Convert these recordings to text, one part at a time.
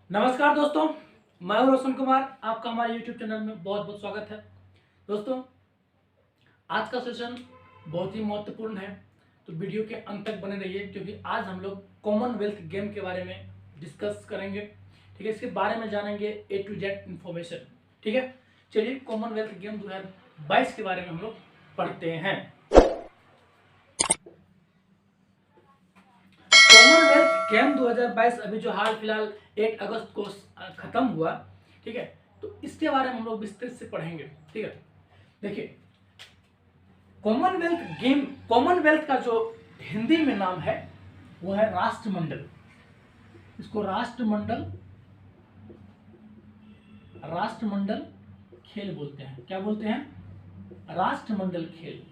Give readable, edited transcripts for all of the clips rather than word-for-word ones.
नमस्कार दोस्तों, मैं हूं रोशन कुमार। आपका हमारे YouTube चैनल में बहुत बहुत स्वागत है। दोस्तों, आज का सेशन बहुत ही महत्वपूर्ण है, तो वीडियो के अंत तक बने रहिए क्योंकि आज हम लोग कॉमनवेल्थ गेम के बारे में डिस्कस करेंगे। ठीक है, इसके बारे में जानेंगे A to Z इंफॉर्मेशन। ठीक है, चलिए कॉमनवेल्थ गेम 2022 के बारे में हम लोग पढ़ते हैं। कॉमनवेल्थ गेम 2022 अभी जो हाल फिलहाल 8 अगस्त को खत्म हुआ। ठीक है, तो इसके बारे में हम लोग विस्तृत से पढ़ेंगे। ठीक है, देखिए कॉमनवेल्थ का जो हिंदी में नाम है वो है राष्ट्रमंडल। इसको राष्ट्रमंडल खेल बोलते हैं। क्या बोलते हैं? राष्ट्रमंडल खेल।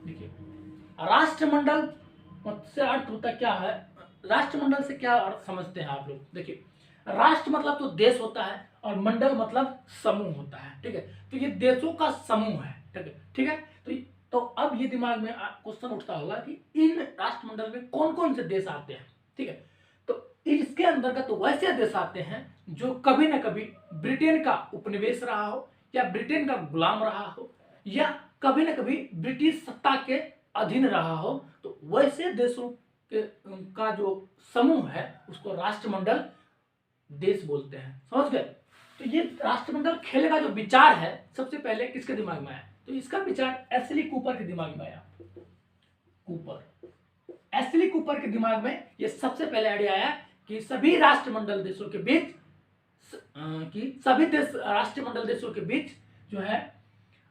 देखिए, राष्ट्रमंडल से अर्थ होता क्या है? राष्ट्रमंडल से क्या अर्थ समझते हैं आप लोग? देखिए, राष्ट्र मतलब तो देश होता है और मंडल मतलब समूह होता है। ठीक है, तो ये देशों का समूह है। ठीक है, तो अब ये दिमाग में क्वेश्चन उठता होगा कि इन राष्ट्रमंडल में कौन कौन से देश आते हैं। ठीक है, तो इसके अंतर्गत तो वैसे देश आते हैं जो कभी ना कभी ब्रिटेन का उपनिवेश रहा हो, या ब्रिटेन का गुलाम रहा हो, या कभी ना कभी ब्रिटिश सत्ता के अधीन रहा हो। तो वैसे देशों का जो समूह है उसको राष्ट्रमंडल देश बोलते हैं। समझ गए? तो ये राष्ट्रमंडल खेल का जो विचार है सबसे पहले किसके दिमाग में आया? तो इसका विचार एशली कूपर के दिमाग में आया। एशली कूपर के दिमाग में ये सबसे पहले आइडिया आया कि सभी राष्ट्रमंडल देशों के बीच राष्ट्रमंडल देशों के बीच जो है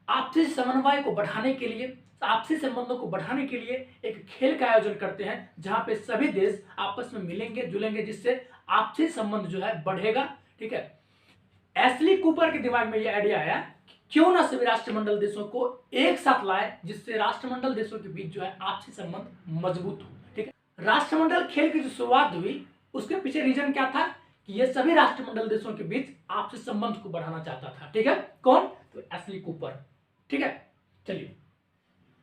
आपसी समन्वय को बढ़ाने के लिए, आपसी संबंधों को बढ़ाने के लिए एक खेल का आयोजन करते हैं जहां पे सभी देश आपस में मिलेंगे जुलेंगे, जिससे आपसी संबंध जो है बढ़ेगा। ठीक है, एशली कूपर के दिमाग में यह आइडिया आया कि क्यों ना सभी राष्ट्रमंडल देशों को एक साथ लाए, जिससे राष्ट्रमंडल देशों के बीच जो है आपसी संबंध मजबूत हो। ठीक है, राष्ट्रमंडल खेल की जो शुरुआत हुई उसके पीछे रीजन क्या था कि ये सभी राष्ट्रमंडल देशों के बीच आपसी संबंध को बढ़ाना चाहता था। ठीक है, कौन? तो एशली कूपर। ठीक है, चलिए,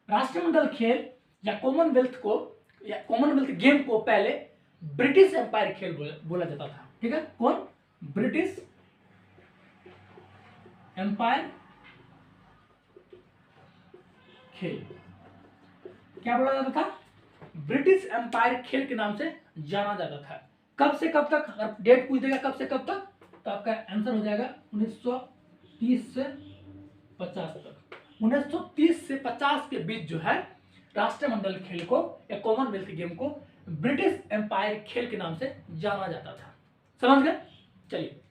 राष्ट्रमंडल खेल या कॉमनवेल्थ गेम को पहले ब्रिटिश एम्पायर खेल बोला जाता था। ठीक है, कौन? ब्रिटिश एम्पायर खेल। क्या बोला जाता था? ब्रिटिश एम्पायर खेल के नाम से जाना जाता था। कब से कब तक? अगर डेट पूछ देगा कब से कब तक, तो आपका आंसर हो जाएगा 1930 से 50 तक। 1930 से 50 के बीच जो है राष्ट्रमंडल खेल को या कॉमनवेल्थ गेम को ब्रिटिश एम्पायर खेल के नाम से जाना जाता था। समझ गए? चलिए,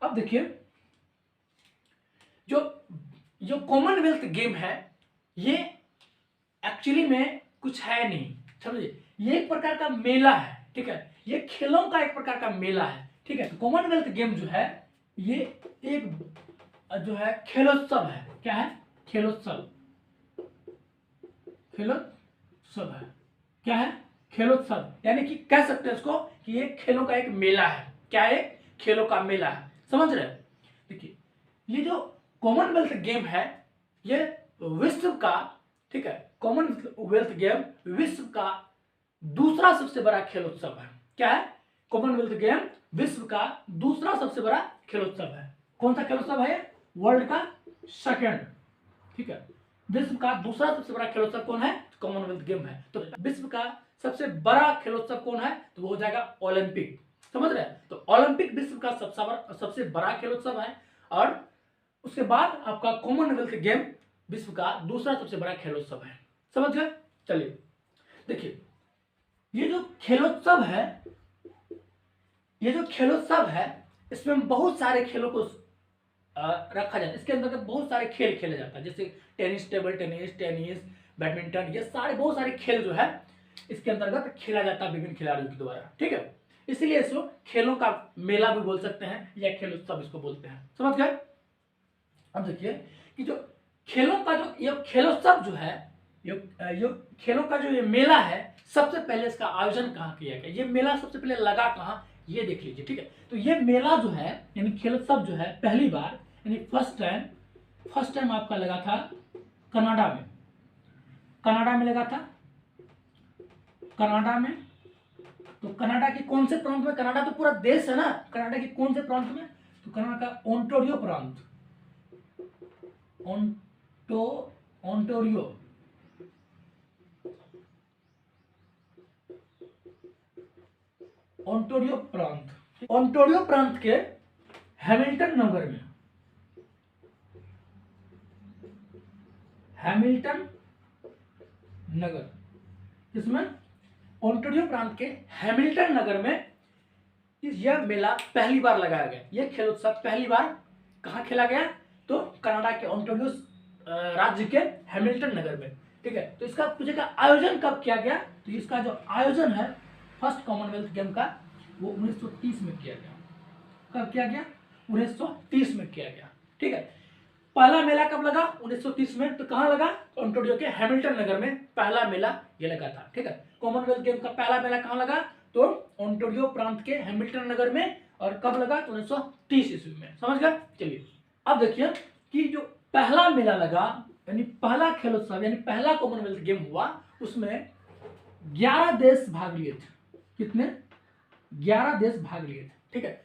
अब देखिए, जो जो कॉमनवेल्थ गेम है ये एक्चुअली में कुछ है नहीं। समझिए, ये एक प्रकार का मेला है। ठीक है, ये खेलों का एक प्रकार का मेला है। ठीक है, तो कॉमनवेल्थ गेम जो है ये एक जो है खेलोत्सव है। क्या है? खेलोत्सव है। क्या है? खेलोत्सव, यानी कि कह सकते हैं इसको कि ये खेलों का एक मेला है। क्या है? खेलों का मेला है। समझ रहे? देखिए, ये जो कॉमनवेल्थ गेम है ये विश्व का, ठीक है, कॉमनवेल्थ गेम विश्व का दूसरा सबसे बड़ा खेलोत्सव है। क्या है? कॉमनवेल्थ गेम विश्व का दूसरा सबसे बड़ा खेलोत्सव है। कौन सा खेलोत्सव है? वर्ल्ड का सेकंड। ठीक है, विश्व का दूसरा सबसे बड़ा खेलोत्सव कौन है? कॉमनवेल्थ गेम है। तो विश्व का सबसे बड़ा खेलोत्सव कौन है? तो वो हो जाएगा ओलंपिक। समझ रहे हैं? तो ओलंपिक विश्व का सबसे बड़ा खेलोत्सव है और उसके बाद आपका कॉमनवेल्थ गेम विश्व का दूसरा सबसे बड़ा खेलोत्सव है। समझ गए? चलिए, देखिए, ये जो खेलोत्सव है इसमें बहुत सारे खेलों को रखा जाता है। इसके अंदर बहुत सारे खेल खेले जाता है, जैसे टेनिस, टेबल टेनिस, बैडमिंटन, ये बहुत सारे खेल जो है इसके अंतर्गत खेला जाता है विभिन्न खिलाड़ियों के द्वारा। ठीक है, इसलिए इसको खेलों का मेला भी बोल सकते हैं या खेलोत्सव इसको बोलते हैं। समझ गए? अब देखिए कि जो खेलों का जो ये खेलोत्सव जो है, ये खेलों का जो ये मेला है, सबसे पहले इसका आयोजन कहाँ किया गया? ये मेला सबसे पहले लगा कहाँ, ये देख लीजिए। ठीक है, तो ये मेला जो है यानी खेलोत्सव जो है पहली बार यानी फर्स्ट टाइम आपका लगा था कनाडा में लगा था। कनाडा में तो कनाडा के कौन से प्रांत में, कनाडा तो पूरा देश है ना, कनाडा के कौन से प्रांत में, तो कनाडा का ओंटारियो प्रांत, ओंटारियो ओंटारियो प्रांत, ओंटारियो प्रांत के हैमिल्टन नगर में, हैमिल्टन नगर, इसमें ओंटारियो प्रांत के हैमिल्टन नगर में यह मेला पहली बार लगाया गया। यह खेल उत्सव पहली बार कहाँ खेला गया, तो कनाडा के ओंटारियो राज्य के हैमिल्टन नगर में। ठीक है, तो इसका पूछेगा आयोजन कब किया गया, तो इसका जो आयोजन है फर्स्ट कॉमनवेल्थ गेम का वो 1930 में किया गया। कब किया गया, 1930 में किया गया। ठीक है, पहला मेला कब लगा, 1930 में, तो कहाँ लगा, ओंटारियो के हैमिल्टन नगर में पहला मेला ये लगा था। ठीक है, कॉमनवेल्थ गेम का पहला मेला कहाँ लगा, तो ओंटारियो प्रांत के हैमिल्टन नगर में, और कब लगा, तो 1930 ईस्वी में। समझ गए। चलिए अब देखिए कि जो पहला मेला लगा, यानी पहला खेलोत्सव, यानी पहला कॉमनवेल्थ गेम हुआ, उसमें 11 देश भाग लिए थे। कितने, 11 देश भाग लिए थे। ठीक है,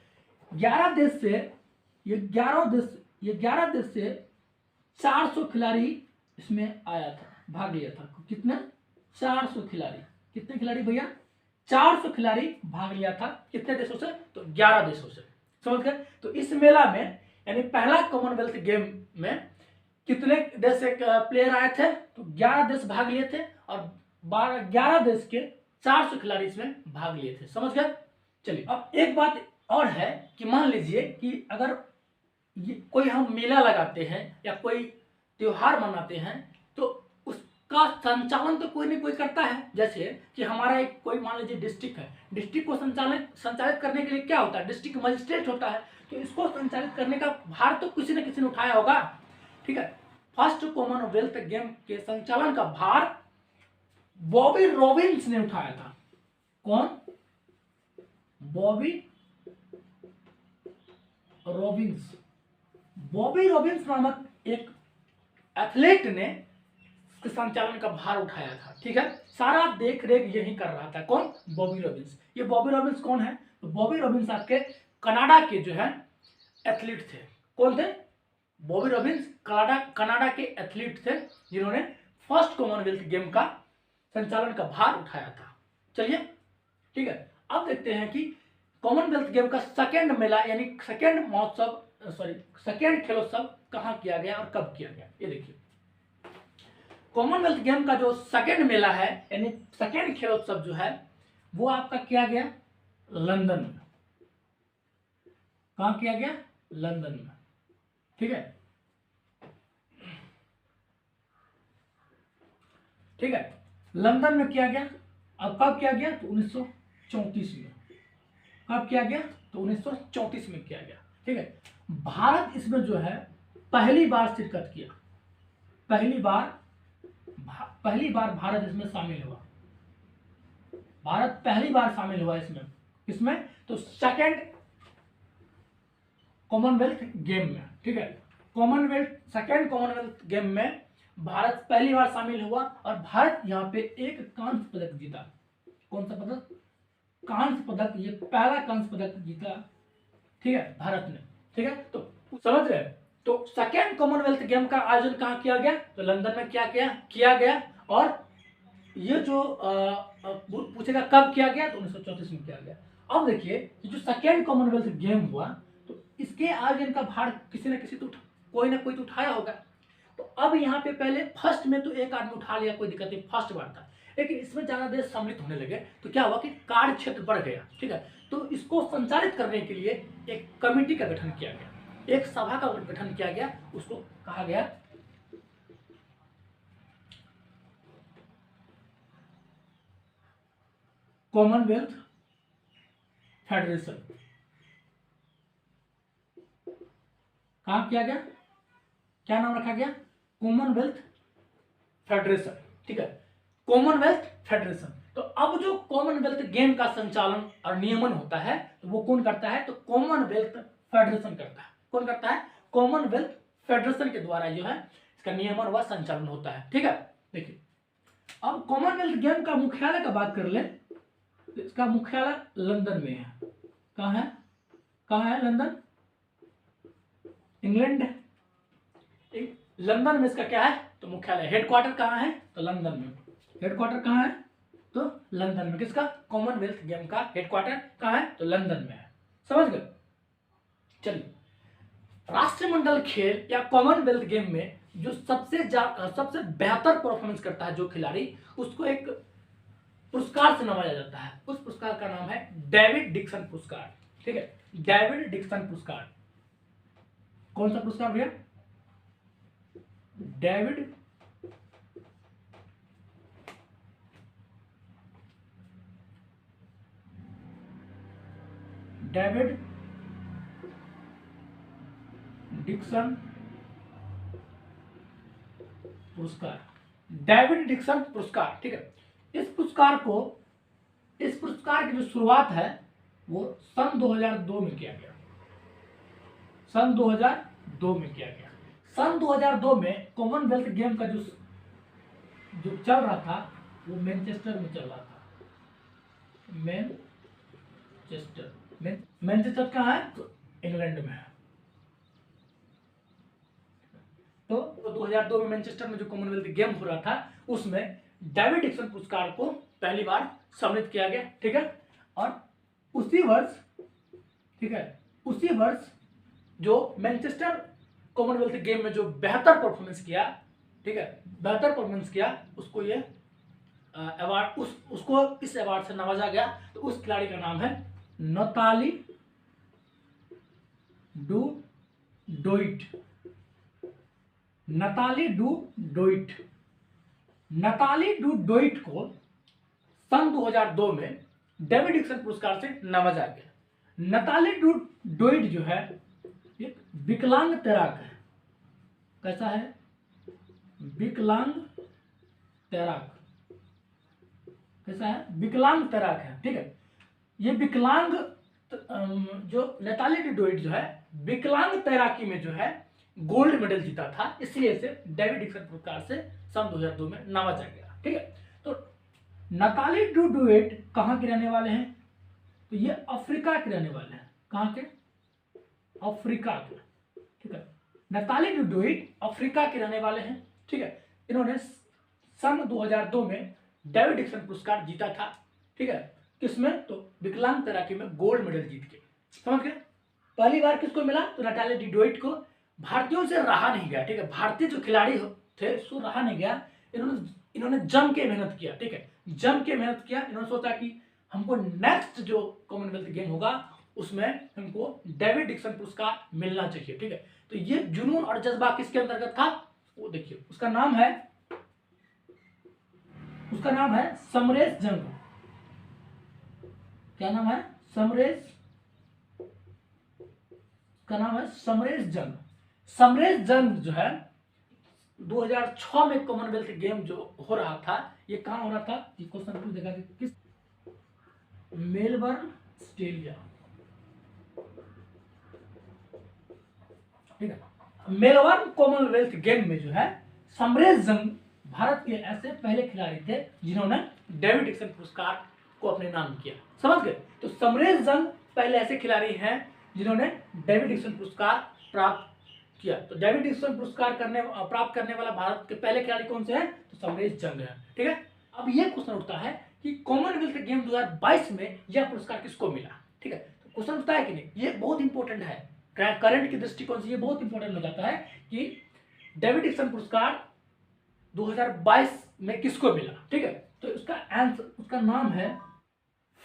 11 देश से ये 11 देश से 400 खिलाड़ी इसमें आया था, भाग लिया था। कितने, 400 खिलाड़ी। कितने खिलाड़ी भैया, 400 खिलाड़ी भाग लिया था। कितने देशों से, तो 11 देशों से। समझ गए। तो इस मेला में यानी पहला कॉमनवेल्थ गेम में कितने देश से प्लेयर आए थे, तो 11 देश भाग लिए थे, और 11 देश के 400 खिलाड़ी इसमें भाग लिए थे। समझ गए। चलिए अब एक बात और है कि मान लीजिए कि अगर कोई हम मेला लगाते हैं या कोई त्योहार मनाते हैं, तो उसका संचालन तो कोई न कोई करता है। जैसे कि हमारा एक कोई मान लीजिए डिस्ट्रिक्ट है, डिस्ट्रिक्ट को संचालित करने के लिए क्या होता है, डिस्ट्रिक्ट मजिस्ट्रेट होता है। तो इसको संचालित करने का भार तो किसी न किसी ने उठाया होगा। ठीक है, फर्स्ट कॉमनवेल्थ गेम के संचालन का भार बॉबी रॉबिन्स ने उठाया था। कौन, बॉबी रॉबिन्स। बॉबी रॉबिन्स नामक एक एथलीट ने संचालन का भार उठाया था। ठीक है, सारा देख रेख यही कर रहा था। कौन, बॉबी रॉबिन्स। ये बॉबी रॉबिन्स कौन है, तो बॉबी रॉबिन्स आपके कनाडा के जो है एथलीट थे। कौन थे, बॉबी रॉबिन्स कनाडा के एथलीट थे, जिन्होंने फर्स्ट कॉमनवेल्थ गेम का संचालन का भार उठाया था। चलिए ठीक है, अब देखते हैं कि कॉमनवेल्थ गेम का सेकेंड मेला यानी सेकेंड महोत्सव, सेकेंड खेलोत्सव कहाँ किया गया और कब किया गया। ये देखिए, कॉमनवेल्थ गेम का जो सेकेंड मेला है यानी सेकेंड खेलोत्सव जो है वो आपका किया गया लंदन में। कहाँ किया गया, लंदन में। ठीक है, ठीक है, लंदन में किया गया। अब कब किया गया, तो 1934 में। कब किया गया, तो 1934 में किया गया। ठीक है, भारत इसमें जो है पहली बार शिरकत किया। पहली बार भारत इसमें शामिल हुआ। भारत पहली बार शामिल हुआ इसमें तो सेकेंड कॉमनवेल्थ गेम में। ठीक है, सेकेंड कॉमनवेल्थ गेम में भारत पहली बार शामिल हुआ और भारत यहाँ पे एक कांस्य पदक जीता। कौन सा पदक, कांस्य पदक। ये पहला कांस्य पदक जीता। ठीक है, भारत ने। ठीक है, तो समझ रहे हैं। तो सेकेंड कॉमनवेल्थ गेम का आयोजन कहाँ किया गया, तो लंदन में किया गया। और ये जो पूछेगा कब किया गया, तो 1934 में किया गया। अब देखिए जो सेकेंड कॉमनवेल्थ गेम हुआ, तो इसके आयोजन का भार किसी न किसी तो कोई ना कोई तो उठाया होगा। तो अब यहाँ पे पहले फर्स्ट में तो एक आदमी उठा लिया, कोई दिक्कत नहीं, फर्स्ट बार था। लेकिन इसमें ज्यादा देश सम्मिलित होने लगे तो क्या हुआ कि कार्य क्षेत्र बढ़ गया। ठीक है, तो इसको संचालित करने के लिए एक कमेटी का गठन किया गया, एक सभा का गठन किया गया। उसको कहा गया कॉमनवेल्थ फेडरेशन। कहाँ किया गया, क्या नाम रखा गया, कॉमनवेल्थ फेडरेशन। ठीक है, कॉमनवेल्थ फेडरेशन। तो अब जो कॉमनवेल्थ गेम का संचालन और नियमन होता है तो वो कौन करता है, तो कॉमनवेल्थ फेडरेशन करता है। कौन करता है, कॉमनवेल्थ फेडरेशन के द्वारा जो है इसका नियमन व संचालन होता है। ठीक है, देखिए अब कॉमनवेल्थ गेम का मुख्यालय का बात कर ले तो इसका मुख्यालय लंदन में है। कहाँ है? कहाँ है? London, England. लंदन में इसका क्या है? तो मुख्यालय। हेडक्वार्टर कहाँ है? तो लंदन में। हेडक्वार्टर कहाँ है? तो लंदन में। किसका? कॉमनवेल्थ गेम का हेडक्वार्टर कहाँ है? तो लंदन में है। समझ गए? चलिए, राष्ट्रमंडल खेल या कॉमनवेल्थ गेम में जो सबसे बेहतर परफॉर्मेंस करता है जो खिलाड़ी, उसको एक पुरस्कार से नवाजा जाता है। उस पुरस्कार का नाम है डेविड डिक्सन पुरस्कार। ठीक है, डेविड डिक्सन पुरस्कार। कौन सा पुरस्कार भैया? डेविड डेविड डिक्सन पुरस्कार। डेविड डिक्सन पुरस्कार। ठीक है, इस पुरस्कार की जो शुरुआत है वो सन 2002 में किया गया। सन 2002 में किया गया। सन 2002 में कॉमनवेल्थ गेम का जो चल रहा था वो मैनचेस्टर में चल रहा था। मैनचेस्टर कहाँ है? तो इंग्लैंड में है। तो 2002 में मैनचेस्टर में जो कॉमनवेल्थ गेम हो रहा था उसमें डेविड डिक्सन पुरस्कार को पहली बार सम्मानित किया गया। ठीक है, और उसी वर्ष जो मैनचेस्टर कॉमनवेल्थ गेम में जो बेहतर परफॉर्मेंस किया, ठीक है, बेहतर परफॉर्मेंस किया, उसको ये अवार्ड उसको इस अवार्ड से नवाजा गया। तो उस खिलाड़ी का नाम है Natalie do do it. Natalie do do it. Natalie do do it को सन 2002 में डेविड डिक्सन पुरस्कार से नवाजा गया। नताली डू डोइट जो है एक विकलांग तैराक है। कैसा है? विकलांग तैराक। कैसा है? विकलांग तैराक है। ठीक है, ये विकलांग जो नताली डू डोइट जो है विकलांग तैराकी में जो है गोल्ड मेडल जीता था, इसलिए इसे डेविड डिक्सन पुरस्कार से सन 2002 में नवाजा गया। ठीक है, तो नताली डू डोइट कहाँ के रहने वाले हैं? तो ये अफ्रीका के रहने वाले हैं। कहाँ के? अफ्रीका के। ठीक है, नताली डू डोइट अफ्रीका के रहने वाले हैं। ठीक है, इन्होंने सन 2002 में डेविड डिक्सन पुरस्कार जीता था। ठीक है, किसमें? तो विकलांग तैराकी में गोल्ड मेडल जीत के। समझ गए? पहली बार किसको मिला? तो नताली डू डोइट को। भारतीयों से रहा नहीं गया। ठीक है, भारतीय जो खिलाड़ी थे उसको रहा नहीं गया। इन्होंने जम के मेहनत किया। ठीक है, जम के मेहनत किया। इन्होंने सोचा कि हमको नेक्स्ट जो कॉमनवेल्थ गेम होगा उसमें हमको डेविड डिक्सन पुरस्कार मिलना चाहिए। ठीक है, तो ये जुनून और जज्बा किसके अंतर्गत था? वो देखिए, उसका नाम है समरेश जंग। क्या नाम है? समरेश जंग। समरेश जंग जो है 2006 में कॉमनवेल्थ गेम जो हो रहा था, ये कहां हो रहा था? क्वेश्चन पूछ देगा कि किस? Melbourne Australia. ठीक है, मेलबर्न कॉमनवेल्थ गेम में जो है समरेश जंग भारत के ऐसे पहले खिलाड़ी थे जिन्होंने डेविड डिक्सन पुरस्कार को अपने नाम किया। समझ गए? तो समरेश जंग पहले ऐसे खिलाड़ी हैं जिन्होंने डेविड डिक्सन पुरस्कार प्राप्त किया। तो डेविड डिक्सन पुरस्कार प्राप्त करने वाला भारत के पहले खिलाड़ी कौन से हैं? तो समरेश जंग है। ठीक है, अब यह क्वेश्चन उठता है कि कॉमनवेल्थ गेम 2022 में यह पुरस्कार किसको मिला? ठीक है, तो क्वेश्चन उठता है कि नहीं? ये बहुत इंपॉर्टेंट है, करंट की दृष्टिकोण से ये बहुत इंपॉर्टेंट हो जाता है कि डेविड डिक्सन पुरस्कार 2022 में किसको मिला। ठीक है, तो उसका नाम है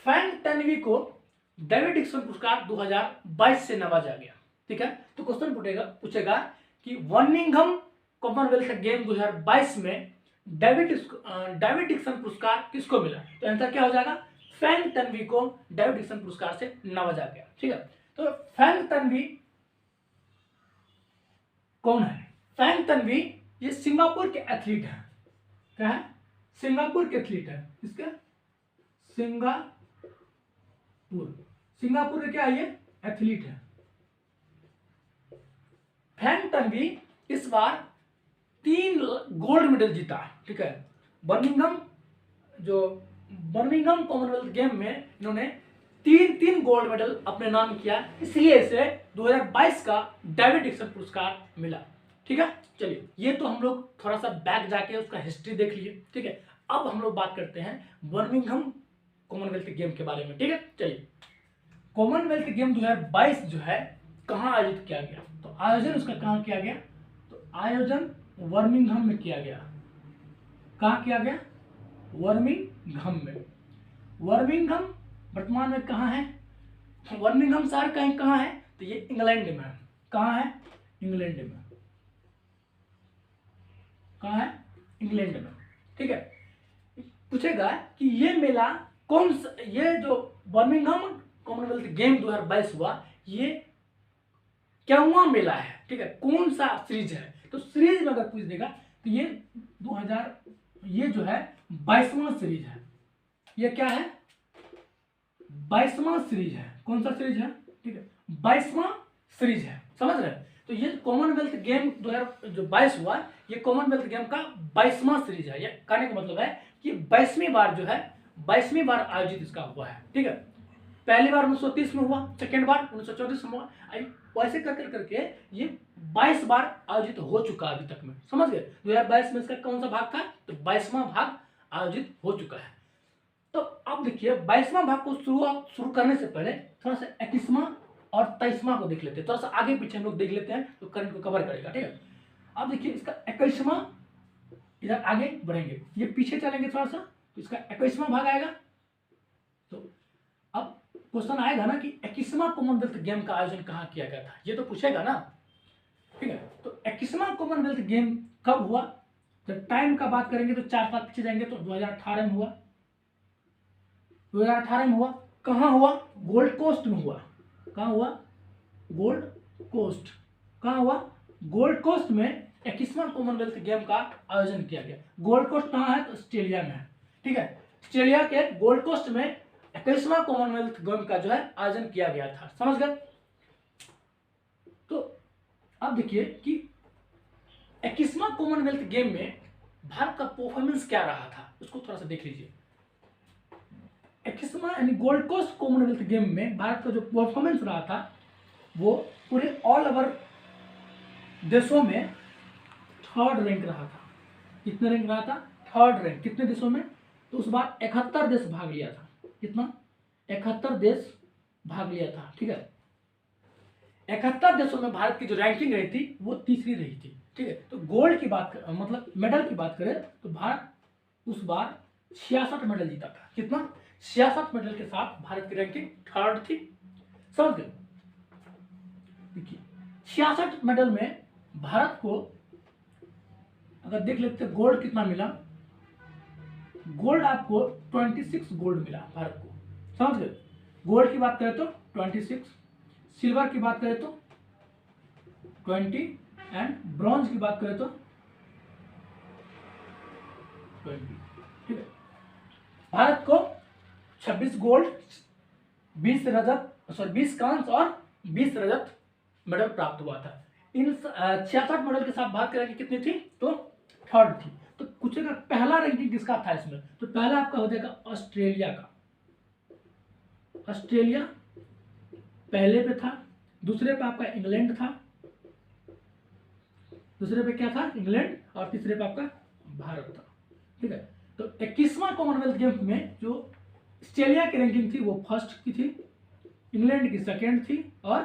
फैंग तन्वी को डेविड डिक्सन पुरस्कार 2022 से नवाजा गया। ठीक है, तो क्वेश्चन पूछेगा कि बर्मिंघम कॉमनवेल्थ गेम 2022 में डेविड डिक्सन पुरस्कार किसको मिला? तो आंसर क्या हो जाएगा? फैंग तन्वी को डेविड डिक्सन पुरस्कार से नवाजा गया। ठीक है, तो फैंग तन्वी कौन है? फैंग तन्वी ये सिंगापुर के एथलीट है। क्या है? सिंगापुर के एथलीट है। किसके? सिंगापुर के क्या है? ये एथलीट है। फैंग तन्वी इस बार 3 गोल्ड मेडल जीता है। ठीक है, बर्मिंघम जो बर्मिंघम कॉमनवेल्थ गेम में इन्होंने 3 गोल्ड मेडल अपने नाम किया, इसलिए इसे 2022 का डेविड डिक्सन पुरस्कार मिला। ठीक है, चलिए ये तो हम लोग थोड़ा सा बैक जाके उसका हिस्ट्री देख लिए। ठीक है, अब हम लोग बात करते हैं बर्मिंघम कॉमनवेल्थ गेम के बारे में। ठीक है, चलिए कॉमनवेल्थ गेम 2022 जो है कहाँ आयोजित किया गया, तो आयोजन उसका कहाँ किया गया, तो आयोजन बर्मिंघम में किया गया। कहाँ किया गया, बर्मिंघम में। बर्मिंघम वर्तमान में कहाँ है, बर्मिंघम शहर कहीं कहाँ है, तो ये इंग्लैंड में है। कहाँ है, इंग्लैंड में। कहाँ है, इंग्लैंड में। ठीक है, पूछेगा कि ये मेला कौन सा, ये जो बर्मिंघम कॉमनवेल्थ गेम 2022 हुआ, ये क्या हुआ मेला है। ठीक है, कौन सा सीरीज है, तो सीरीज में अगर पूछ देगा तो ये 2000, ये जो है 22वां सीरीज है। ये क्या है, 22वां सीरीज है। कौन सा सीरीज है, ठीक है, 22वां सीरीज है, समझ रहे हैं। तो ये कॉमनवेल्थ गेम 2022 हुआ, ये कॉमनवेल्थ गेम का 22वां सीरीज है। ये कहने का मतलब है कि 22वीं बार जो है, 22वीं बार आयोजित इसका हुआ है। ठीक है, पहली बार 1930 में हुआ, सेकेंड बार 1934 में हुआ, वैसे करके ये 22 बार आयोजित हो चुका है अभी तक में, समझ गए। 2022 में इसका कौन सा भाग था, तो 22वां भाग आयोजित हो चुका है। तो अब देखिए 22वां भाग को शुरू करने से पहले थोड़ा सा 21वां और 23वां को देख लेते हैं, थोड़ा सा आगे पीछे हम लोग देख लेते हैं तो करंट को कवर करेगा। ठीक है, अब देखिए इसका 21वां, इधर आगे बढ़ेंगे, ये पीछे चलेंगे थोड़ा सा, तो इसका 21वां भाग आएगा। तो अब क्वेश्चन आएगा ना कि 21वां कॉमनवेल्थ गेम का आयोजन कहाँ किया गया था, ये तो पूछेगा ना। ठीक है, तो 21वां कॉमनवेल्थ गेम कब हुआ, जब टाइम का बात करेंगे तो 4 साल पीछे जाएंगे तो 2018 में हुआ। 2018 में हुआ, कहाँ हुआ, गोल्ड कोस्ट में हुआ। कहाँ हुआ, गोल्ड कोस्ट। कहाँ हुआ, गोल्ड कोस्ट में 21वां कॉमनवेल्थ गेम का आयोजन किया गया। गोल्ड कोस्ट कहाँ है, तो ऑस्ट्रेलिया में है। ठीक है, ऑस्ट्रेलिया के गोल्ड कोस्ट में 21वां कॉमनवेल्थ गेम का जो है आयोजन किया गया था, समझ गए। तो अब देखिए कि 21वां कॉमनवेल्थ गेम में भारत का परफॉर्मेंस क्या रहा था, उसको थोड़ा सा देख लीजिए। 21वां यानी गोल्ड कोस्ट कॉमनवेल्थ गेम में भारत का जो परफॉर्मेंस रहा था, वो पूरे ऑल ओवर देशों में 3rd रैंक रहा था। कितने रैंक रहा था, 3rd रैंक। कितने देशों में, तो उस बार 71 देश भाग लिया था। कितना, 71 देश भाग लिया था। ठीक है, 71 देशों में भारत की जो रैंकिंग रही थी वो तीसरी रही थी। ठीक है, तो गोल्ड की बात मतलब मेडल की बात करें तो भारत उस बार 66 मेडल जीता था। कितना, 66 मेडल के साथ भारत की रैंकिंग 3rd थी, समझ गए। देखिए 66 मेडल में भारत को अगर देख लेते गोल्ड कितना मिला, गोल्ड आपको 26 गोल्ड मिला भारत को, समझ गए। गोल्ड की बात करें तो 26, सिल्वर की बात करें तो 20 एंड ब्रॉन्ज की बात करें तो 20। ठीक है, भारत को 26 गोल्ड, 20 रजत, 20 कांस्य और 20 रजत मेडल प्राप्त हुआ था। इन 66 मेडल के साथ भारत की रैंकिंग कितनी थी, तो 3rd थी। तो कुछ पहला रैंकिंग किसका था इसमें, तो पहला आपका हो जाएगा ऑस्ट्रेलिया का। ऑस्ट्रेलिया पहले पे था, दूसरे पे आपका इंग्लैंड था, दूसरे पे क्या था, इंग्लैंड, और तीसरे पे आपका भारत था। ठीक है, तो 21वां कॉमनवेल्थ गेम्स में जो ऑस्ट्रेलिया की रैंकिंग थी वो 1st की थी, इंग्लैंड की 2nd थी और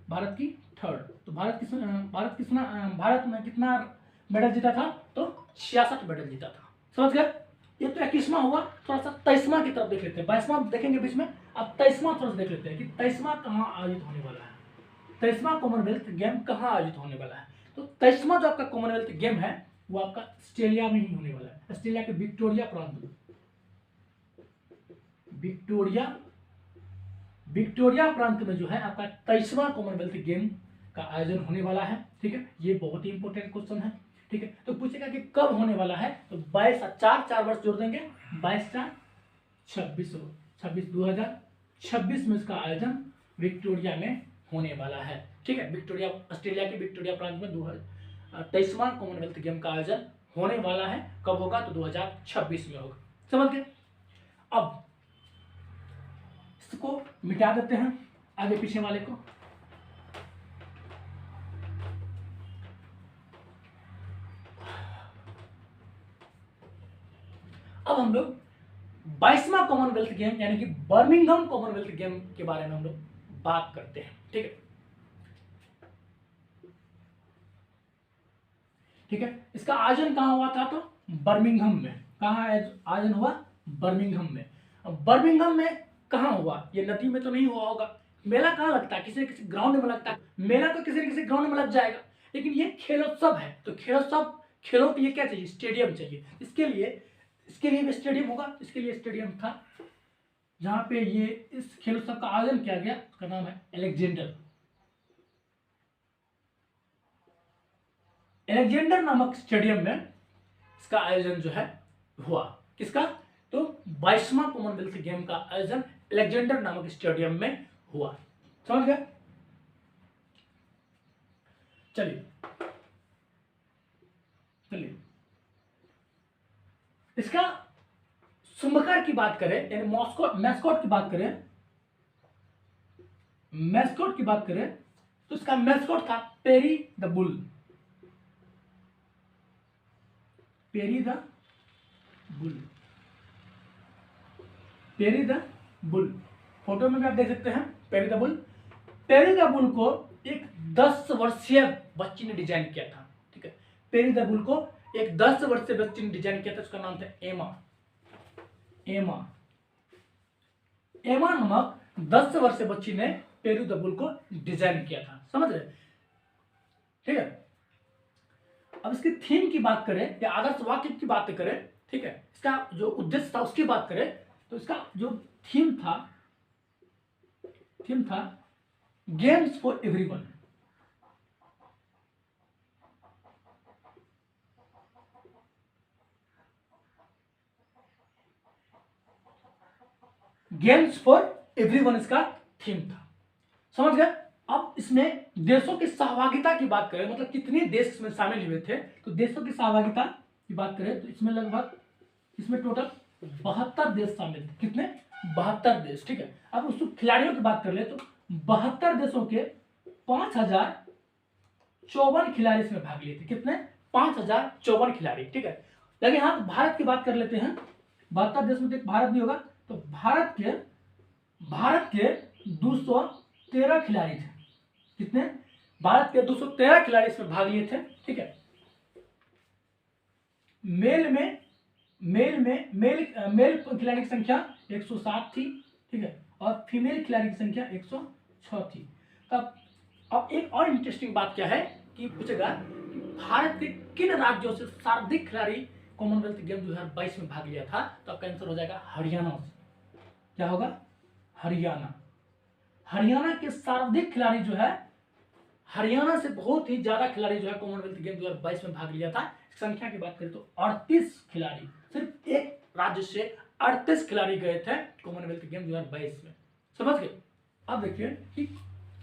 भारत की 3rd। तो भारत में कितना मेडल जीता था, तो 66 मेडल जीता था, समझ गए। ये तो 21वां हुआ। थोड़ा सा 23वां की तरफ देख लेते हैं, 22वां देखेंगे बीच में, अब 23वां थोड़ा सा देख लेते हैं कि 23वां कहाँ आयोजित होने वाला है। 23वां कॉमनवेल्थ गेम कहाँ आयोजित होने वाला है, तो 23वां जो आपका कॉमनवेल्थ गेम है वो आपका ऑस्ट्रेलिया में ही होने वाला है। ऑस्ट्रेलिया के विक्टोरिया प्रांत में, विक्टोरिया प्रांत में जो है आपका 23वां कॉमनवेल्थ गेम का आयोजन होने वाला है। ठीक है, ये बहुत ही इंपॉर्टेंट क्वेश्चन है। ठीक है, तो पूछेगा कि कब होने वाला है, तो 22 4 वर्ष जोड़ देंगे, 22 26 2026 में इसका आयोजन विक्टोरिया में होने वाला है। ठीक है, विक्टोरिया, ऑस्ट्रेलिया के विक्टोरिया प्रांत में 23वां कॉमनवेल्थ गेम का आयोजन होने वाला है। कब होगा, तो 2026 में होगा, समझ गए। अब इसको मिटा देते हैं आगे पीछे वाले को। अब हम लोग 22वां कॉमनवेल्थ गेम यानी कि बर्मिंघम कॉमनवेल्थ गेम के बारे में हम लोग बात करते हैं। ठीक है, ठीक है। इसका आयोजन कहां हुआ था? तो बर्मिंघम में। कहां आयोजन हुआ? बर्मिंघम में। अब बर्मिंघम में कहां हुआ? ये नदी में तो नहीं हुआ होगा। मेला कहां लगता है? किसी न किसी ग्राउंड में लगता है। मेला तो किसी न किसी ग्राउंड में लग जाएगा, लेकिन ये खेलोत्सव है, तो खेलोत्सव, खेलों के लिए क्या चाहिए? स्टेडियम चाहिए। इसके लिए भी स्टेडियम होगा। इसके लिए स्टेडियम था जहां पे ये इस खेलोत्सव का आयोजन किया गया। उसका नाम है एलेक्जेंडर नामक स्टेडियम में इसका आयोजन जो है हुआ। किसका? तो 22वां कॉमनवेल्थ गेम का आयोजन एलेक्जेंडर नामक स्टेडियम में हुआ। समझ गए? चलिए इसका शुभकर की बात करें, यानी मैस्कॉट की बात करें तो इसका मैस्कॉट था peri the bull. Peri the bull photo में भी आप देख सकते हैं peri the bull. Peri the bull को एक 10 वर्षीय बच्ची ने डिजाइन किया था। ठीक है, पेरी द बुल को एक 10 वर्षीय बच्ची ने डिजाइन किया था। उसका नाम था एमा नामक 10 वर्षीय बच्ची ने पेरी द बुल को डिजाइन किया था। समझ रहे? ठीक है। अब इसकी थीम की बात करें या आदर्श वाक्य की बात करें, ठीक है, इसका जो उद्देश्य था उसकी बात करें तो इसका जो थीम था games for everyone. Games for everyone इसका थीम था। समझ गए? अब इसमें देशों की सहभागिता की बात करें, मतलब कितने देश इसमें शामिल हुए थे, तो देशों की सहभागिता की बात करें तो इसमें लगभग टोटल 72 देश शामिल थे। कितने? 72 देश। ठीक है। अब उस खिलाड़ियों की बात कर ले तो 72 देशों के 5054 खिलाड़ी इसमें भाग लिए थे। कितने? 5054 खिलाड़ी। ठीक है। लेकिन यहाँ भारत की बात कर लेते हैं। 72 देश में तो एक भारत भी होगा, तो भारत के 213 खिलाड़ी थे। कितने? भारत के 213 खिलाड़ी इसमें भाग लिए थे। ठीक है। मेल खिलाड़ी की संख्या 107 थी। ठीक है, और फीमेल खिलाड़ी की संख्या 106 थी। अब एक और इंटरेस्टिंग बात क्या है कि पूछेगा कि भारत के किन राज्यों से सर्वाधिक खिलाड़ी कॉमनवेल्थ गेम 2022 में भाग लिया था, तो आपका आंसर हो जाएगा हरियाणा से। क्या होगा? हरियाणा के सर्वाधिक खिलाड़ी जो है, हरियाणा से बहुत ही ज्यादा खिलाड़ी जो है कॉमनवेल्थ गेम 2022 में भाग लिया था। संख्या की बात करें तो 38 खिलाड़ी, सिर्फ एक राज्य से 38 खिलाड़ी गए थे कॉमनवेल्थ गेम 2022 में। समझ गए? अब देखिए कि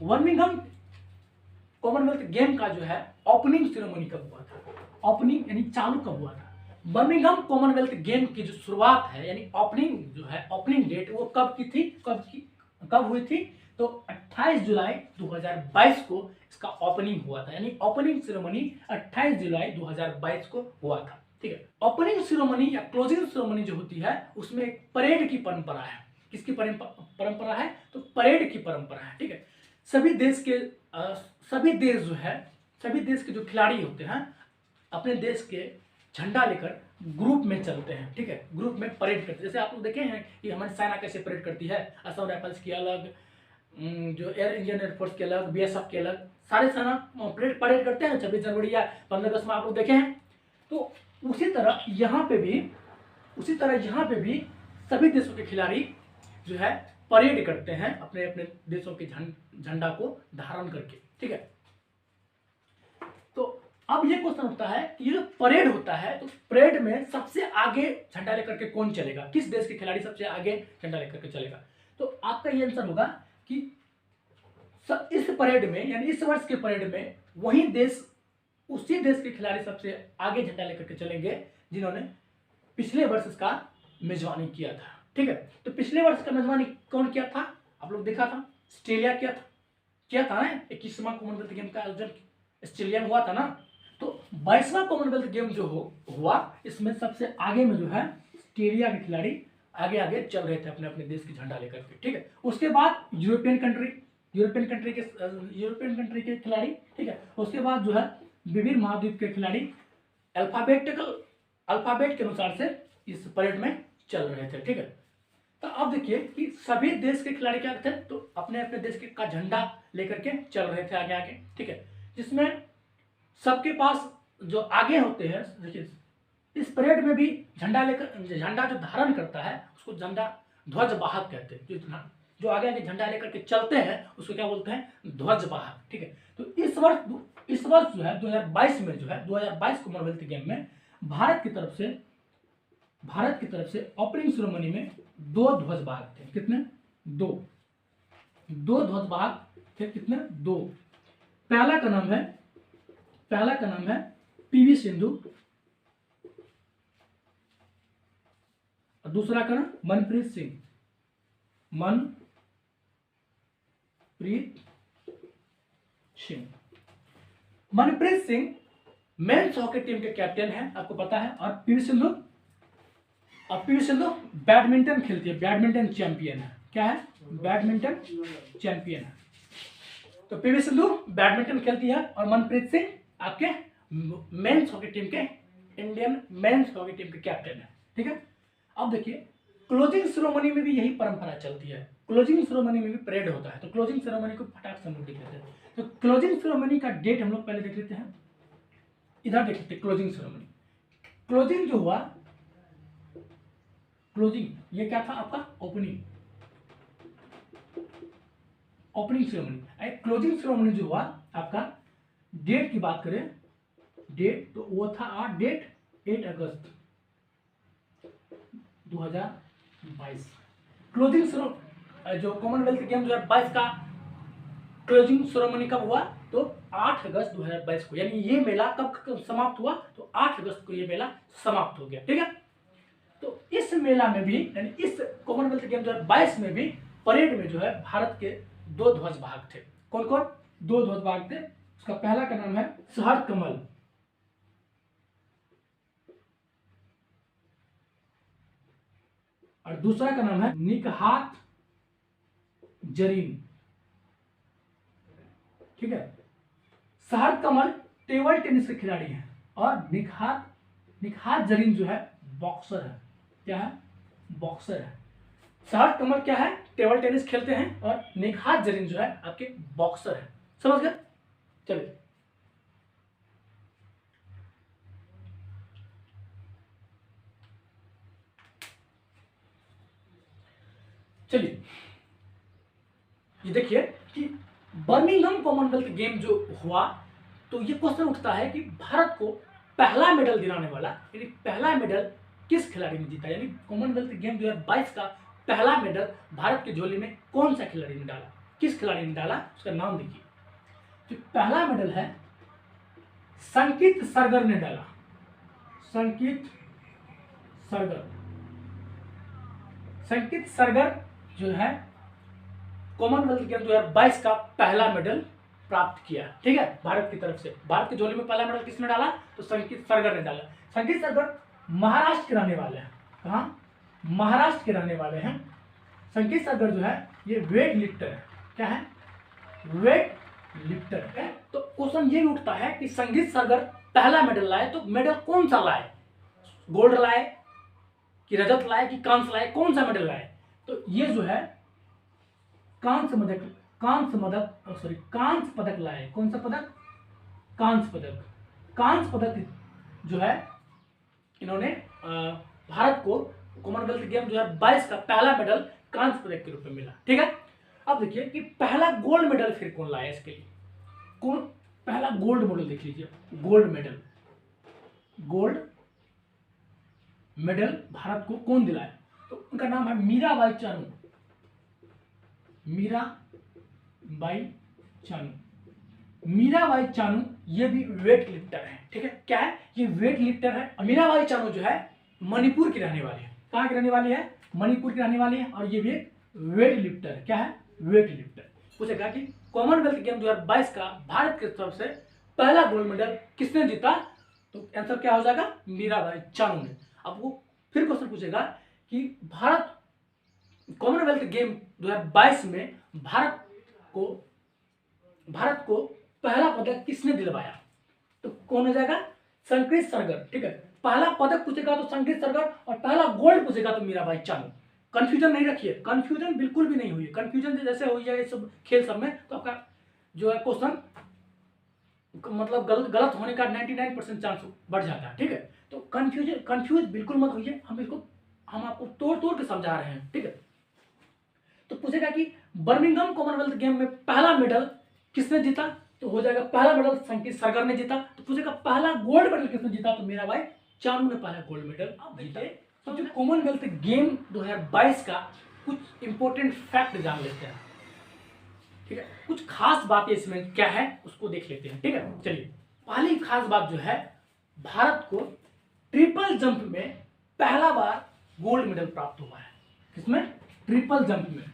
बर्मिंघम कॉमनवेल्थ गेम का जो है ओपनिंग सेरेमनी कब हुआ था? ओपनिंग यानी चालू कब हुआ था? बर्मिंघम कॉमनवेल्थ गेम की जो शुरुआत है यानी ओपनिंग जो है, ओपनिंग डेट वो कब हुई थी? तो 28 जुलाई 2022 को इसका ओपनिंग हुआ था, यानी ओपनिंग सेरेमनी 28 जुलाई 2022 को हुआ था। ठीक है। ओपनिंग सेरेमनी या क्लोजिंग सेरेमनी जो होती है उसमें एक परेड की परंपरा है। किसकी परंपरा है? तो परेड की परंपरा है। ठीक है। सभी देश के जो खिलाड़ी होते हैं अपने देश के झंडा लेकर ग्रुप में चलते हैं। ठीक है, ग्रुप में परेड करते हैं। जैसे आप लोग देखे हैं कि हमारी सेना कैसे परेड करती है, असम राइफल्स की अलग, जो इंडियन एयरफोर्स के अलग, बीएसएफ के अलग, सारे सेना परेड करते हैं 26 जनवरी या 15 अगस्त में आप लोग देखे हैं। तो उसी तरह यहाँ पे भी सभी देशों के खिलाड़ी जो है परेड करते हैं अपने अपने देशों के झंडा को धारण करके। ठीक है। तो अब ये क्वेश्चन उठता है कि ये जो परेड होता है, तो परेड में सबसे आगे झंडा लेकर के कौन चलेगा? किस देश के खिलाड़ी सबसे आगे झंडा लेकर के चलेगा? तो आपका ये आंसर होगा कि इस परेड में, यानी इस वर्ष के परेड में उसी देश के खिलाड़ी सबसे आगे झंडा लेकर के चलेंगे जिन्होंने पिछले वर्ष इसका मेजबानी किया था। ठीक है। तो पिछले वर्ष का मेजबानी कौन किया था, आप लोग देखा था, ऑस्ट्रेलिया किया था ना। 21वां कॉमनवेल्थ गेम का आयोजन ऑस्ट्रेलिया में हुआ था ना। तो 22वां कॉमनवेल्थ गेम जो हुआ, इसमें सबसे आगे में जो है ऑस्ट्रेलिया के खिलाड़ी आगे आगे चल रहे थे अपने अपने देश की झंडा लेकर के, ठीक है। उसके बाद यूरोपियन कंट्री के खिलाड़ी, ठीक है। उसके बाद जो है विभिन्न महाद्वीप के खिलाड़ी अल्फाबेट के अनुसार से इस परेड में चल रहे थे, ठीक है। तो अब देखिए कि सभी देश के खिलाड़ी क्या थे, तो अपने अपने देश का झंडा लेकर के चल रहे थे आगे आगे, ठीक है। जिसमें सबके पास जो आगे होते हैं, देखिए इस परेड में भी झंडा जो धारण करता है उसको झंडा ध्वज वाहक कहते हैं। जो आगे आगे झंडा लेकर के चलते हैं उसको क्या बोलते हैं, ध्वज वाहक, ठीक है। तो इस वर्ष जो है 2022 में जो है 2022 कॉमनवेल्थ गेम में भारत की तरफ से ओपनिंग सेरेमनी में 2 ध्वज वाहक थे। कितने? 2 ध्वज वाहक थे। कितने? 2। पहला का नाम है पीवी सिंधु, और दूसरा का नाम Manpreet Singh men's hockey team के कैप्टन है, आपको पता है। और पीवी सिंधु बैडमिंटन खेलती है, बैडमिंटन चैंपियन है। क्या है? बैडमिंटन चैंपियन है। तो पीवी सिंधु बैडमिंटन खेलती है और मनप्रीत सिंह आपके मेंस हॉकी टीम के, इंडियन मेंस हॉकी टीम के कैप्टन है, ठीक है। अब देखिए क्लोजिंग सेरेमनी में भी यही परंपरा चलती है। क्लोजिंग सेरेमनी में भी परेड होता है, तो क्लोजिंग सेरेमनी को फटाक से हम लोग देख लेते हैं। तो क्लोजिंग सेरेमनी का डेट हम लोग पहले देख लेते हैं। इधर देख लेते हैं क्लोजिंग सेरेमनी। क्लोजिंग जो हुआ, ये क्या था आपका? Opening ceremony. क्लोजिंग सेरेमनी जो हुआ आपका, डेट की बात करें, डेट तो वो था डेट 8 अगस्त 2022। क्लोजिंग जो कॉमनवेल्थ गेम 2022 का क्लोजिंग सेरेमनी कब हुआ? तो 8 अगस्त 2022 को। यानी ये मेला कब समाप्त हुआ? तो 8 अगस्त को ये मेला समाप्त हो गया, ठीक है। तो इस मेला में भी, यानी इस कॉमनवेल्थ गेम 2022 में भी परेड में जो है भारत के 2 ध्वज वाहक थे। कौन कौन? 2 ध्वज वाहक थे। उसका पहला का नाम है सहर कमल, और दूसरा का नाम है निकहात जरीन, ठीक है। सहर कमल टेबल टेनिस के खिलाड़ी हैं और निकहात जरीन जो है बॉक्सर है। क्या है? बॉक्सर है। सहर कमल क्या है? टेबल टेनिस खेलते हैं, और निकहात जरीन जो है आपके बॉक्सर है। समझ गए? चलिए ये देखिए कि बर्मिंघम कॉमनवेल्थ गेम जो हुआ, तो ये क्वेश्चन उठता है कि भारत को पहला मेडल दिलाने वाला, यानी पहला मेडल किस खिलाड़ी ने जीता। यानी कॉमनवेल्थ गेम 2022 का पहला मेडल भारत की झोली में कौन सा खिलाड़ी ने डाला, किस खिलाड़ी ने डाला, उसका नाम देखिए। जो पहला मेडल है संकित सरगर ने डाला। संकित सरगर जो है कॉमनवेल्थ गेम 2022 का पहला मेडल प्राप्त किया, ठीक है, भारत की तरफ से। भारत की झोली में पहला मेडल किसने डाला? तो संकित सरगर ने डाला। संकित सरगर महाराष्ट्र के रहने वाले हैं। कहाँ? महाराष्ट्र के रहने वाले हैं। संकित सरगर जो है ये वेट लिफ्टर है। क्या है? वेट लिफ्टर है। तो क्वेश्चन ये भी उठता है कि संकित सरगर पहला मेडल लाए, तो मेडल कौन सा लाए? गोल्ड लाए कि रजत लाए कि कांस्य लाए? कौन सा मेडल लाए? तो ये जो है कांस्य पदक लाए। कौन सा पदक? कांस्य पदक जो है इन्होंने भारत को कॉमनवेल्थ गेम 2022 का पहला मेडल कांस्य पदक के रूप में मिला, ठीक है। अब देखिए कि पहला गोल्ड मेडल फिर कौन लाया इसके लिए? कौन पहला गोल्ड मेडल? देख लीजिए, गोल्ड मेडल भारत को कौन दिलाया? तो उनका नाम है मीराबाई चानू। ये भी वेट लिफ्टर है, ठीक है। क्या है? ये वेट लिफ्टर है। मीराबाई चानू जो है मणिपुर की रहने वाली है। कहाँ की रहने वाली है? मणिपुर की रहने वाली है और ये भी एक वेट लिफ्टर है। क्या है? Weight lifter. पूछेगा कि कॉमनवेल्थ गेम 2022 का भारत की तरफ से पहला गोल्ड मेडल किसने जीता? तो आंसर क्या हो जाएगा? मीराबाई चानू ने। अब वो फिर क्वेश्चन पूछेगा कि भारत कॉमनवेल्थ गेम 2022 में भारत को पहला पदक किसने दिलवाया? तो कौन हो जाएगा? संक्रित सरगर। ठीक है, पहला पदक पूछेगा तो संक्रित सरगर और पहला गोल्ड पूछेगा तो मीराबाई चानू। कंफ्यूजन नहीं रखिए, कंफ्यूजन बिल्कुल भी नहीं हुई। कंफ्यूजन जैसे हो जाए सब खेल सब में तो आपका जो है क्वेश्चन मतलब गलत होने का 99% चांस बढ़ जाता है। ठीक है, तो कंफ्यूज बिल्कुल मत होइए, हम आपको तोड़ तोड़ के समझा रहे हैं। ठीक है, तो पूछेगा कि बर्मिंघम कॉमनवेल्थ गेम में पहला मेडल किसने जीता? तो हो जाएगा पहला मेडल संकित सरगर ने जीता। तो पूछेगा पहला गोल्ड मेडल किसने जीता? तो मीराबाई चानू ने पहला गोल्ड मेडल जीता। तो जो कॉमनवेल्थ गेम 2022 का कुछ इंपॉर्टेंट फैक्ट जान लेते हैं। ठीक है, कुछ खास बातें इसमें क्या है उसको देख लेते हैं। ठीक है, चलिए पहली खास बात जो है, भारत को ट्रिपल जंप में पहला बार गोल्ड मेडल प्राप्त हुआ है। किसमें? ट्रिपल जंप में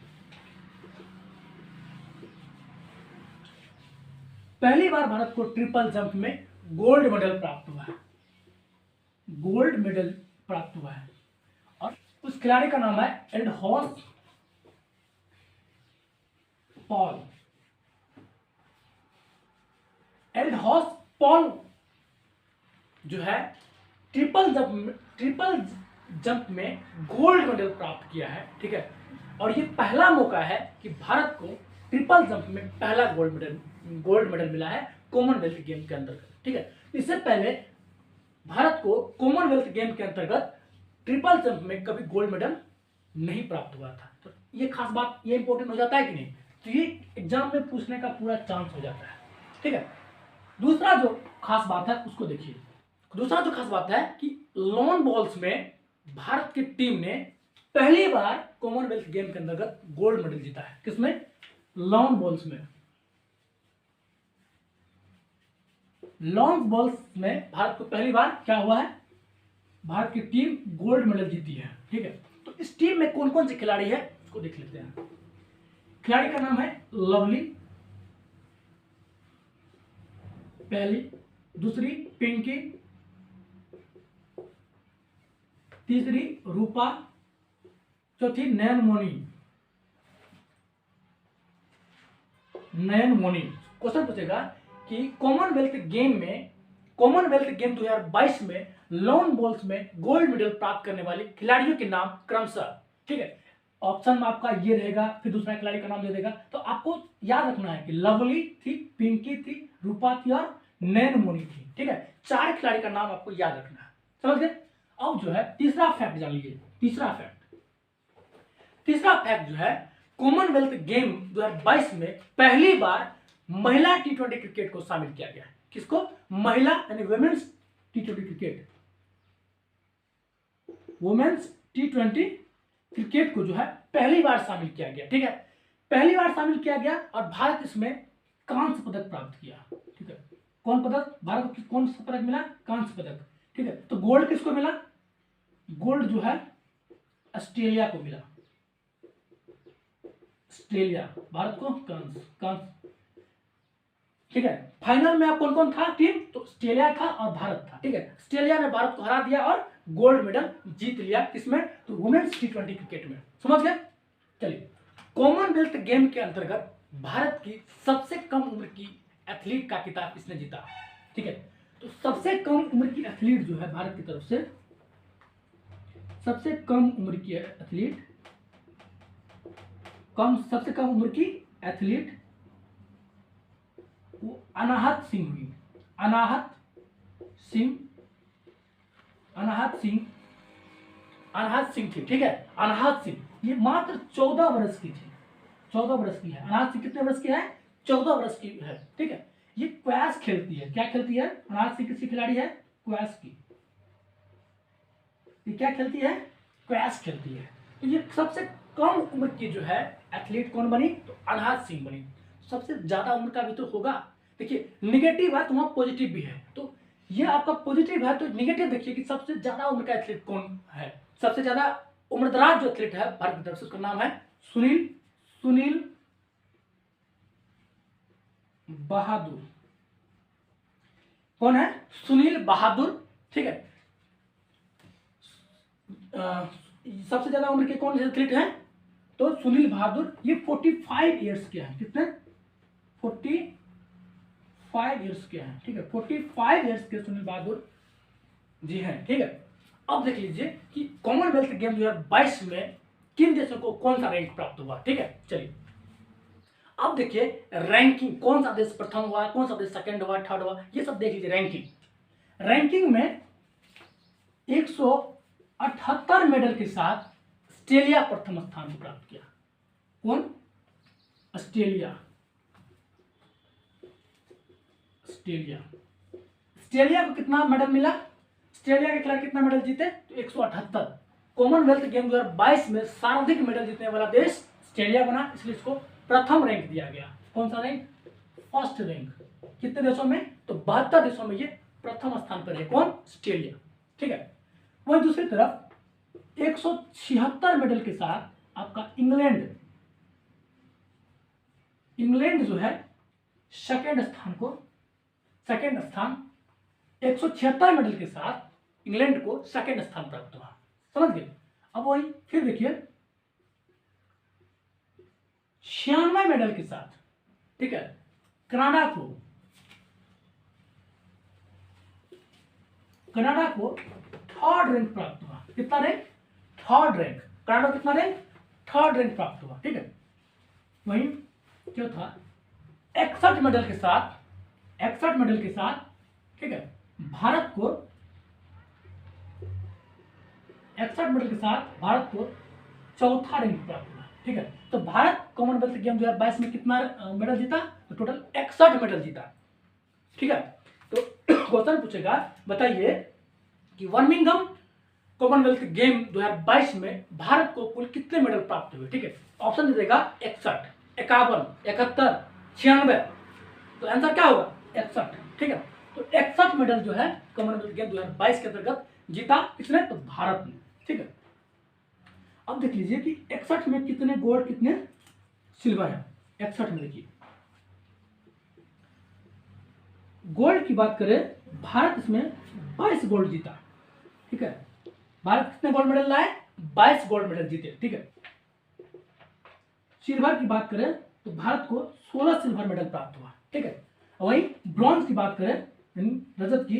पहली बार भारत को ट्रिपल जंप में गोल्ड मेडल प्राप्त हुआ है। गोल्ड मेडल प्राप्त हुआ है और उस खिलाड़ी का नाम है एडहॉस पॉल। एडहॉस पॉल जो है ट्रिपल जंप में गोल्ड मेडल प्राप्त किया है। ठीक है, और ये पहला मौका है कि भारत को ट्रिपल जंप में पहला गोल्ड मेडल मिला है कॉमनवेल्थ गेम के अंतर्गत। ठीक है, इससे पहले भारत को कॉमनवेल्थ गेम के अंतर्गत ट्रिपल जंप में कभी गोल्ड मेडल नहीं प्राप्त हुआ था। तो ये खास बात, ये इंपॉर्टेंट हो जाता है कि नहीं? तो ये एग्जाम में पूछने का पूरा चांस हो जाता है। ठीक है, दूसरा जो खास बात है उसको देखिए। दूसरा जो खास बात है कि लॉन बॉल्स में भारत की टीम ने पहली बार कॉमनवेल्थ गेम के अंतर्गत गोल्ड मेडल जीता है। किसमें? लॉन बॉल्स में। लॉन्ग बॉल्स में भारत को पहली बार क्या हुआ है? भारत की टीम गोल्ड मेडल जीती है। ठीक है, तो इस टीम में कौन कौन से खिलाड़ी है उसको देख लेते हैं। खिलाड़ी का नाम है लवली, पहली, दूसरी पिंकी, तीसरी रूपा, चौथी नयन मोनी। क्वेश्चन पूछेगा कि कॉमनवेल्थ गेम 2022 में लॉन बॉल्स में गोल्ड मेडल प्राप्त करने वाले खिलाड़ियों के नाम क्रमशः। ठीक है, ऑप्शन में आपका ये रहेगा, फिर दूसरा खिलाड़ी का नाम दे देगा। तो आपको याद रखना है कि लवली थी, पिंकी थी, रूपा थी और नयन मोनी थी। ठीक है, 4 खिलाड़ी का नाम आपको याद रखना है। समझ गए? अब जो है तीसरा फैक्ट जान लीजिए। तीसरा फैक्ट जो है, कॉमनवेल्थ गेम 2022 में पहली बार महिला T20 क्रिकेट को शामिल किया गया है। किसको? महिला यानी women's T20 cricket. Women's T20 cricket को जो है पहली बार शामिल किया गया। ठीक है, पहली बार शामिल किया गया और भारत इसमें कांस्य पदक प्राप्त किया। ठीक है, कौन पदक? भारत को कौन सा पदक मिला? कांस्य पदक। ठीक है, तो गोल्ड किसको मिला? गोल्ड जो है ऑस्ट्रेलिया को मिला। ऑस्ट्रेलिया, भारत को कांस्य। ठीक है, फाइनल में आप कौन कौन था टीम? तो ऑस्ट्रेलिया था और भारत था। ठीक है, ऑस्ट्रेलिया ने भारत को हरा दिया और गोल्ड मेडल जीत लिया। किसमें? तो वुमेन्स T20 क्रिकेट में। समझ गए? चलिए, कॉमनवेल्थ गेम के अंतर्गत भारत की सबसे कम उम्र की एथलीट का खिताब किसने जीता? ठीक है, तो सबसे कम उम्र की एथलीट जो है भारत की तरफ से, सबसे कम उम्र की एथलीट वो अनाहत सिंह हुई। अनाहत सिंह थी। ठीक है, अनाहत सिंह ये मात्र 14 वर्ष की थी। 14 वर्ष की है। अनाहत सिंह कितने वर्ष की है? 14 वर्ष की है। ठीक है, ये क्वैश खेलती है। क्या खेलती है? अनाहत सिंह किसकी खिलाड़ी है? क्वैश की। ये क्या खेलती है? क्वैश खेलती है। तो ये सबसे कम उम्र की जो है एथलीट कौन बनी? तो अनाहत सिंह बनी। सबसे ज्यादा उम्र का भी तो होगा। देखिए, निगेटिव है तो वहां पॉजिटिव भी है। तो ये आपका पॉजिटिव है तो निगेटिव देखिए कि सबसे ज्यादा उम्र का एथलीट कौन है। सबसे ज्यादा उम्रदराज जो एथलीट है भारत की तरफ से, उसका नाम है सुनील बहादुर। कौन है? सुनील बहादुर। ठीक है। सबसे ज्यादा उम्र के कौन से एथलीट हैं? तो सुनील बहादुर। ये 45 ईयर्स के हैं। कितने? 45 ईयर्स के हैं। ठीक है, 45 ईयर्स के सुनील बहादुर जी हैं। ठीक है। अब देख लीजिए कि कॉमनवेल्थ गेम 2022 में किन देशों को कौन सा रैंक प्राप्त हुआ। ठीक है, चलिए अब देखिए रैंकिंग, कौन सा देश प्रथम हुआ, कौन सा देश सेकंड हुआ, थर्ड हुआ, ये सब देख लीजिए। रैंकिंग में 178 मेडल के साथ ऑस्ट्रेलिया प्रथम स्थान को प्राप्त किया। कौन? ऑस्ट्रेलिया को कितना मेडल मिला? ऑस्ट्रेलिया के खिलाड़ी कितना मेडल जीते? तो 178। कॉमनवेल्थ गेम 2022 में सर्वाधिक मेडल जीतने वाला देश ऑस्ट्रेलिया बना, इसलिए इसको प्रथम रैंक दिया गया। कौन सा रैंक? First rank. कितने देशों में? तो 72 देशों में ये प्रथम स्थान पर है। कौन? ऑस्ट्रेलिया। ठीक है। वही दूसरी तरफ 176 मेडल के साथ आपका इंग्लैंड जो है सेकेंड स्थान 176 मेडल के साथ इंग्लैंड को सेकेंड स्थान प्राप्त हुआ। समझ गए? अब वही फिर देखिए 96 मेडल के साथ, ठीक है, कनाडा को थर्ड रैंक प्राप्त हुआ। कितना रैंक? Third rank. कनाडा कितना रैंक? थर्ड रैंक प्राप्त हुआ। ठीक है। वही जो था 61 मेडल के साथ, ठीक है, भारत को 61 मेडल के साथ भारत को चौथा रैंक प्राप्त हुआ। ठीक है। तो भारत कॉमनवेल्थ गेम 2022 में कितना मेडल जीता? तो टोटल 61 मेडल जीता। ठीक है। तो क्वेश्चन पूछेगा, बताइए कि बर्मिंघम कॉमनवेल्थ गेम 2022 में भारत को कुल कितने मेडल प्राप्त हुए? ठीक है। ऑप्शन दे देगा 61, 51, 71, 96। तो आंसर क्या होगा? 61। ठीक है। तो 61 मेडल जो है कॉमनवेल्थ गेम 2022 के अंतर्गत जीता किसने? तो भारत ने। ठीक है। अब देख लीजिए कि 61 में कितने गोल्ड कितने सिल्वर है। 61 में देखिए गोल्ड की बात करें, भारत इसमें 22 गोल्ड जीता। ठीक है। भारत कितने गोल्ड मेडल लाए? 22 गोल्ड मेडल जीते। ठीक है। सिल्वर की बात करें तो भारत को 16 सिल्वर मेडल प्राप्त हुआ। ठीक है। वही ब्रॉन्ज की बात करें, रजत की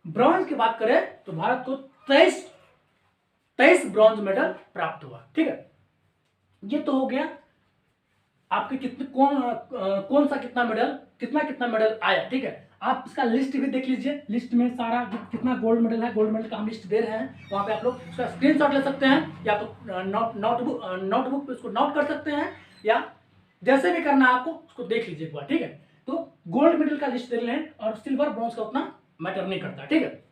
ब्रॉन्ज की बात करें तो भारत को 23 ब्रॉन्ज मेडल प्राप्त हुआ। ठीक है। ये तो हो गया आपके कितने कौन सा कितना मेडल आया। ठीक है। आप इसका लिस्ट भी देख लीजिए। लिस्ट में सारा कितना गोल्ड मेडल है, गोल्ड मेडल का हम लिस्ट दे रहे हैं। वहां पे आप लोग उसका स्क्रीनशॉट ले सकते हैं, या तो नोटबुक पे उसको नोट कर सकते हैं, या जैसे भी करना है आपको उसको देख लीजिए एक बार। ठीक है। तो गोल्ड मेडल का लिस्ट दे रहे हैं, और सिल्वर ब्रॉन्ज का उतना मैटर नहीं करता। ठीक है।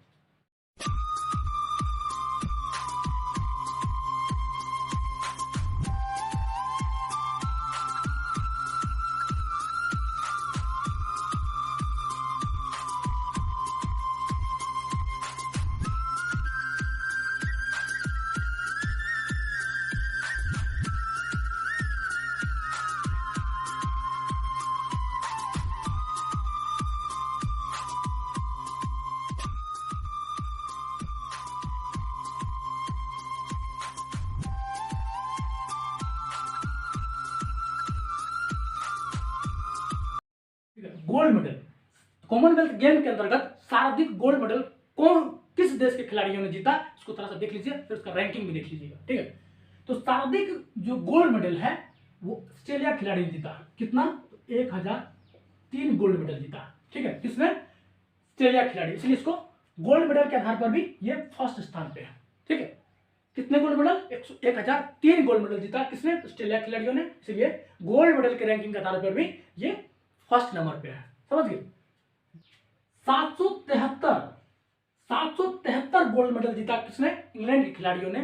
गोल्ड मेडल कॉमनवेल्थ गेम के अंतर्गत सर्वाधिक गोल्ड मेडल किस देश के खिलाड़ियों ने जीता, इसको थोड़ा सा देख लीजिए, फिर उसका रैंकिंग भी देख लीजिएगा। ठीक है। तो सर्वाधिक जो गोल्ड मेडल है वो ऑस्ट्रेलिया खिलाड़ी ने जीता। कितना? 1003 गोल्ड मेडल जीता। ठीक है। किसने? ऑस्ट्रेलिया खिलाड़ी। इसलिए इसको गोल्ड मेडल के आधार पर भी ये फर्स्ट स्थान पे है। ठीक है। कितने गोल्ड मेडल? 1003 गोल्ड मेडल जीता। किसने? ऑस्ट्रेलिया खिलाड़ियों ने। इसलिए गोल्ड मेडल के रैंकिंग के आधार पर भी ये फर्स्ट नंबर पे है। समझ गए? 773 गोल्ड मेडल जीता किसने? इंग्लैंड के खिलाड़ियों ने।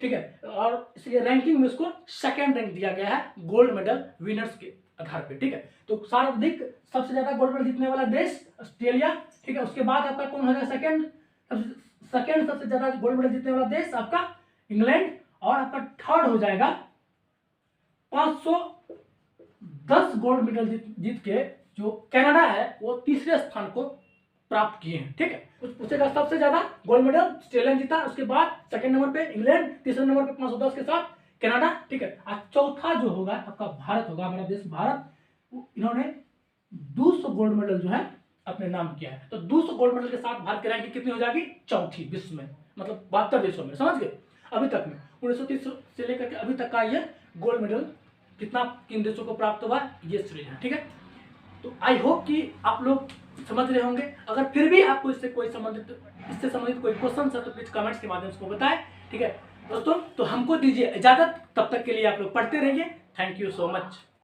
ठीक है। और इसलिए रैंकिंग में इसको सेकंड रैंक दिया गया है गोल्ड मेडल विनर्स के आधार पे। ठीक है। तो सर्वाधिक सबसे ज्यादा गोल्ड मेडल जीतने वाला देश ऑस्ट्रेलिया। ठीक है। उसके बाद आपका कौन हो जाएगा? सेकेंड सबसे ज्यादा गोल्ड मेडल जीतने वाला देश आपका इंग्लैंड, और आपका थर्ड हो जाएगा 510 गोल्ड मेडल जीत के जो कनाडा है वो तीसरे स्थान को प्राप्त किए हैं। ठीक है, कुछ पूछेगा सबसे ज्यादा गोल्ड मेडल ऑस्ट्रेलिया जीता, उसके बाद सेकंड नंबर पे इंग्लैंड, तीसरे नंबर पे 510 के साथ कनाडा। ठीक है, और चौथा जो होगा आपका भारत होगा, हमारा देश भारत, इन्होंने 200 गोल्ड मेडल जो है अपने नाम किया है। तो 200 गोल्ड मेडल के साथ भारत की रैंकिंग कितनी हो जाएगी? चौथी विश्व में, मतलब 72 देशों में, समझ गए? अभी तक में 1930 से लेकर के अभी तक का ये गोल्ड मेडल कितना किन देशों को प्राप्त हुआ, ये श्रेय है। ठीक है, तो आई होप कि आप लोग समझ रहे होंगे। अगर फिर भी आपको इससे संबंधित कोई क्वेश्चन है तो प्लीज कमेंट्स के माध्यम से बताएं। ठीक है दोस्तों, तो हमको दीजिए इजाजत, तब तक के लिए आप लोग पढ़ते रहिए। Thank you so much.